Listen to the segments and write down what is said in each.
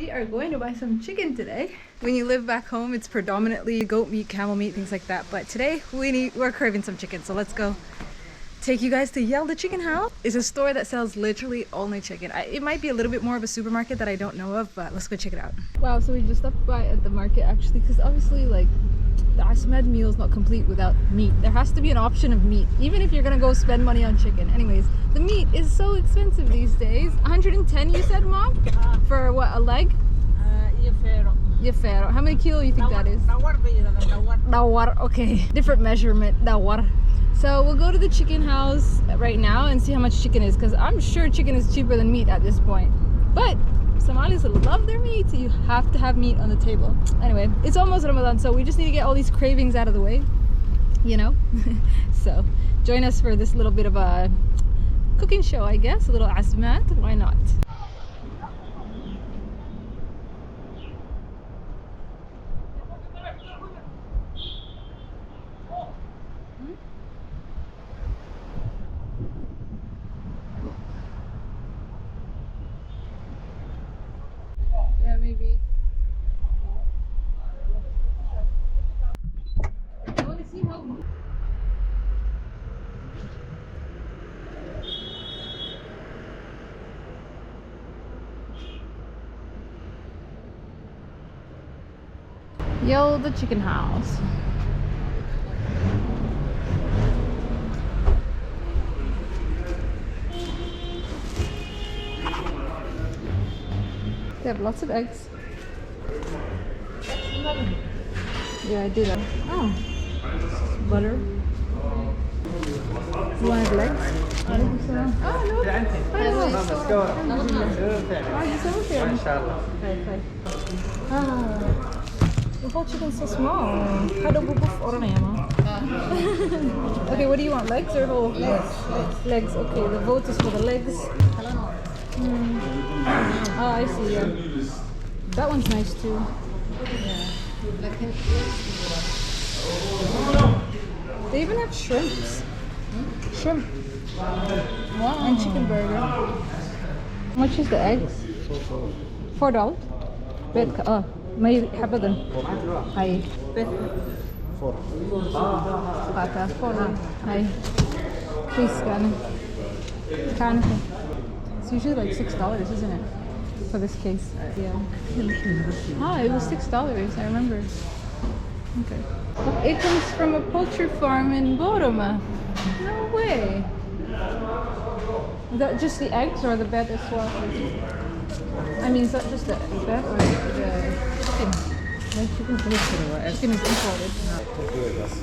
we are going to buy some chicken today. When you live back home, it's predominantly goat meat, camel meat, things like that. But today we're craving some chicken, so let's go take you guys to the Chicken House. It's a store that sells literally only chicken. It might be a little bit more of a supermarket that I don't know of, but let's go check it out. Wow, so we just stopped by at the market actually, because obviously like the Asmed meal is not complete without meat. There has to be an option of meat, even if you're gonna go spend money on chicken. Anyways, the meat is so expensive these days. 110 you said, Mom? For what, a leg? Yefero. How many kilo you think that is? Dawar. Okay, different measurement. Dawar. So we'll go to the chicken house right now and see how much chicken is, because I'm sure chicken is cheaper than meat at this point. But Somalis love their meat, so you have to have meat on the table. Anyway, it's almost Ramadan, so we just need to get all these cravings out of the way, you know? So join us for this little bit of a cooking show, I guess. A little asmat, why not? Yeah, maybe. I want to see how. Yo, the chicken house. They have lots of eggs. Yeah, I did that. Oh, butter. You wanted legs? Oh, no. The whole chicken's so small. Okay, what do you want? Legs or whole? Legs. Okay, the vote is for the legs. Oh, I see. Yeah. That one's nice too. They even have shrimps. Shrimp. Wow. And chicken burger. How much is the eggs? $4. Bet oh, may habadan. Hi. $4. Kata $4. Hi. Please scan. It's usually like $6, isn't it? For this case. Yeah. Ah, it was $6, I remember. Okay. It comes from a poultry farm in Boroma. No way. Is that just the eggs or the bed as well? I mean, is that just the bed or the chicken? Chicken is imported.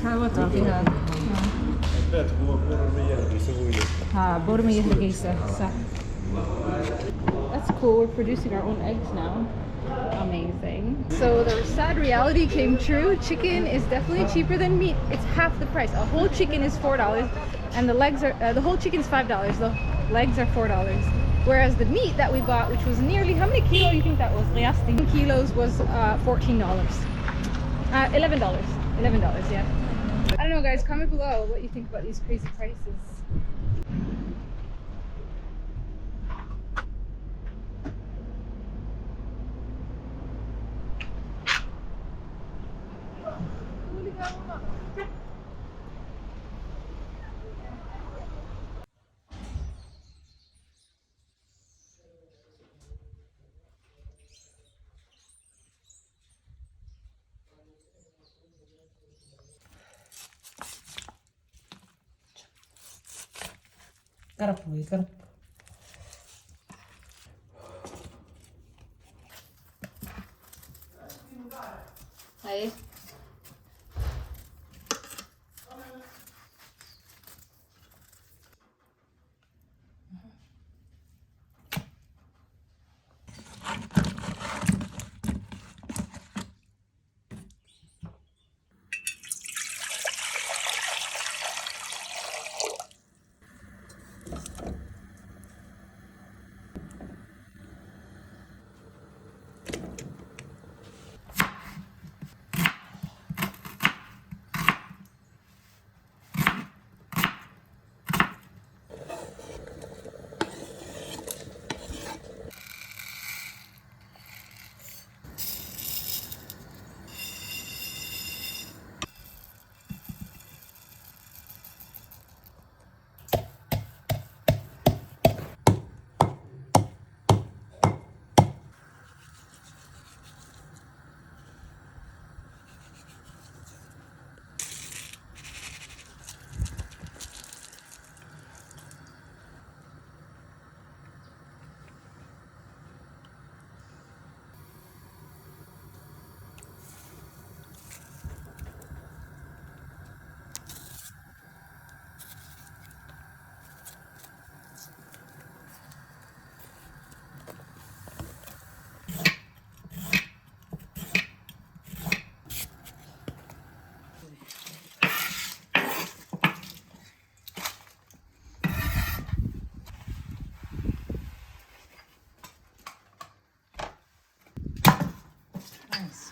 How about that? Boroma Hargeisa. That's cool, we're producing our own eggs now. Amazing. So the sad reality came true. Chicken is definitely cheaper than meat. It's half the price. A whole chicken is $4 and the legs are the whole chicken is $5. The legs are $4. Whereas the meat that we bought, which was nearly, how many kilos do you think that was? 10 kilos was $14. $11. $11, yeah. I don't know, guys, comment below what you think about these crazy prices. Garap. Hi.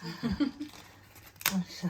Oh, shit.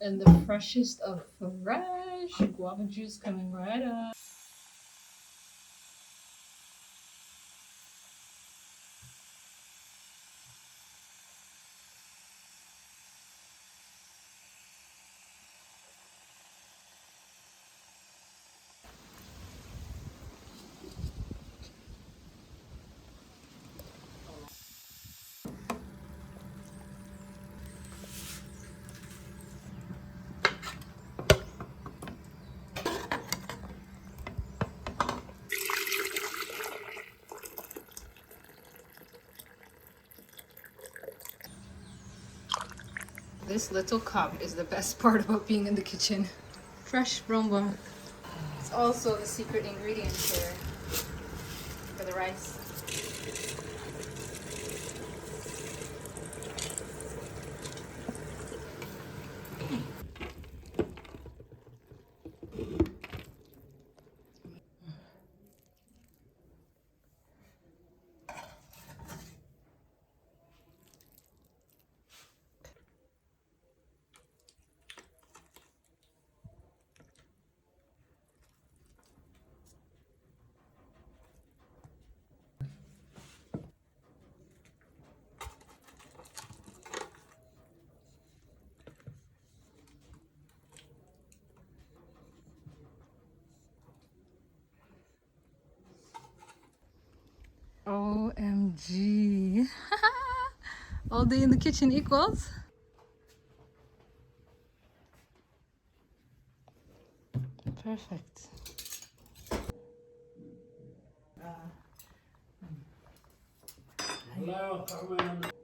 And the freshest of fresh guava juice coming right up. This little cup is the best part about being in the kitchen. Fresh rumba. It's also the secret ingredient for the rice. OMG. All day in the kitchen equals. Perfect. Hello, come in.